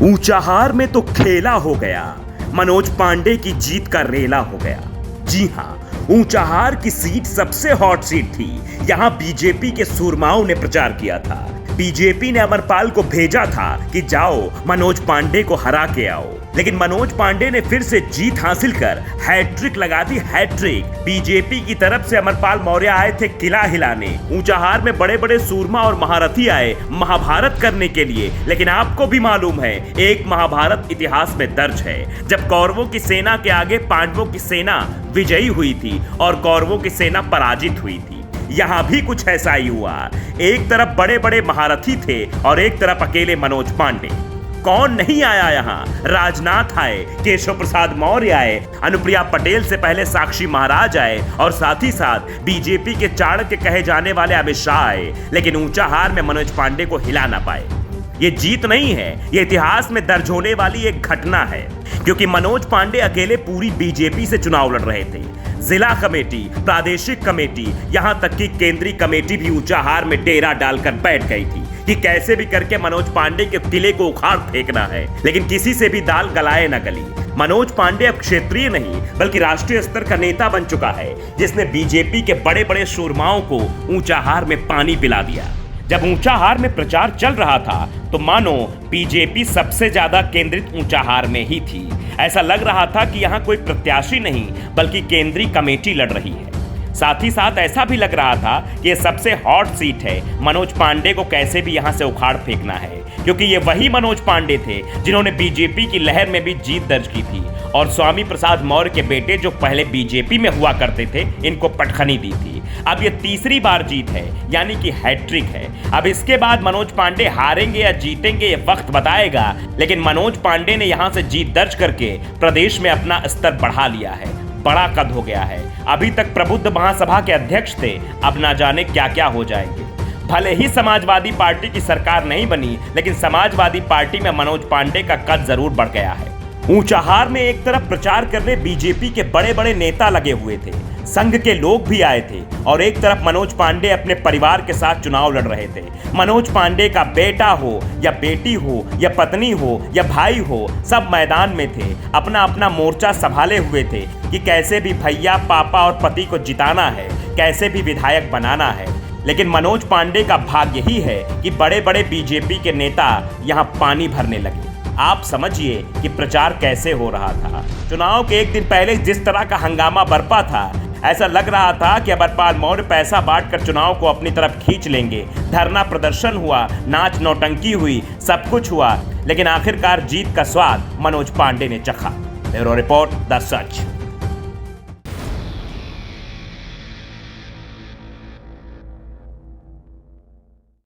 ऊंचाहार में तो खेला हो गया, मनोज पांडे की जीत का रेला हो गया। जी हां, ऊंचाहार की सीट सबसे हॉट सीट थी। यहां बीजेपी के सूरमाओं ने प्रचार किया था। बीजेपी ने अमरपाल को भेजा था कि जाओ मनोज पांडे को हरा के आओ, लेकिन मनोज पांडे ने फिर से जीत हासिल कर हैट्रिक लगा दी, हैट्रिक। बीजेपी की तरफ से अमरपाल मौर्य आए थे किला हिलाने। ऊंचाहार में बड़े बड़े सूरमा और महारथी आए महाभारत करने के लिए, लेकिन आपको भी मालूम है एक महाभारत इतिहास में दर्ज है, जब कौरवों की सेना के आगे पांडवों की सेना विजयी हुई थी और कौरवों की सेना पराजित हुई थी। यहां भी कुछ ऐसा ही हुआ। एक तरफ बड़े बड़े महारथी थे और एक तरफ अकेले मनोज पांडे। कौन नहीं आया यहाँ? राजनाथ आए, केशव प्रसाद मौर्य आए, अनुप्रिया पटेल से पहले साक्षी महाराज आए और साथ ही साथ बीजेपी के चाणक्य कहे जाने वाले अमित शाह आए, लेकिन ऊंचाहार में मनोज पांडे को हिला ना पाए। ये जीत नहीं है, ये इतिहास में दर्ज होने वाली एक घटना है, क्योंकि मनोज पांडे अकेले पूरी बीजेपी से चुनाव लड़ रहे थे। जिला कमेटी, प्रादेशिक कमेटी, यहां तक कि केंद्रीय कमेटी भी ऊंचाहार में डेरा डालकर बैठ गई थी कि कैसे भी करके मनोज पांडे के किले को उखाड़ फेंकना है, लेकिन किसी से भी दाल गलाए न गली। मनोज पांडे अब क्षेत्रीय नहीं बल्कि राष्ट्रीय स्तर का नेता बन चुका है, जिसने बीजेपी के बड़े बड़े सूरमाओं को ऊंचाहार में पानी पिला दिया। जब ऊंचाहार में प्रचार चल रहा था तो मानो बीजेपी सबसे ज्यादा केंद्रित ऊंचाहार में ही थी। ऐसा लग रहा था कि यहाँ कोई प्रत्याशी नहीं बल्कि केंद्रीय कमेटी लड़ रही है। साथ ही साथ ऐसा भी लग रहा था कि ये सबसे हॉट सीट है, मनोज पांडे को कैसे भी यहाँ से उखाड़ फेंकना है, क्योंकि ये वही मनोज पांडे थे जिन्होंने बीजेपी की लहर में भी जीत दर्ज की थी और स्वामी प्रसाद मौर्य के बेटे जो पहले बीजेपी में हुआ करते थे, इनको पटखनी दी थी। अब ये तीसरी बार जीत है, यानी कि हैट्रिक है। अब इसके बाद मनोज पांडे हारेंगे या जीतेंगे ये वक्त बताएगा, लेकिन मनोज पांडे ने यहाँ से जीत दर्ज करके प्रदेश में अपना स्तर बढ़ा लिया है, बड़ा कद हो गया है। अभी तक प्रबुद्ध महासभा के अध्यक्ष थे, अब ना जाने क्या क्या हो जाएंगे। भले ही समाजवादी पार्टी की सरकार नहीं बनी, लेकिन समाजवादी पार्टी में मनोज पांडे का कद जरूर बढ़ गया है। ऊंचाहार में एक तरफ प्रचार करने बीजेपी के बड़े बड़े नेता लगे हुए थे, संघ के लोग भी आए थे, और एक तरफ मनोज पांडे अपने परिवार के साथ चुनाव लड़ रहे थे। मनोज पांडे का बेटा हो या बेटी हो या पत्नी हो या भाई हो, सब मैदान में थे, अपना अपना मोर्चा संभाले हुए थे कि कैसे भी भैया, पापा और पति को जिताना है, कैसे भी विधायक बनाना है। लेकिन मनोज पांडे का भाग्य यही है कि बड़े बड़े बीजेपी के नेता यहाँ पानी भरने लगे। आप समझिए कि प्रचार कैसे हो रहा था। चुनाव के एक दिन पहले जिस तरह का हंगामा बरपा था, ऐसा लग रहा था कि अमरपाल मौर्य पैसा बांटकर चुनाव को अपनी तरफ खींच लेंगे। धरना प्रदर्शन हुआ, नाच नौटंकी हुई, सब कुछ हुआ, लेकिन आखिरकार जीत का स्वाद मनोज पांडे ने चखा। Bureau report, the such.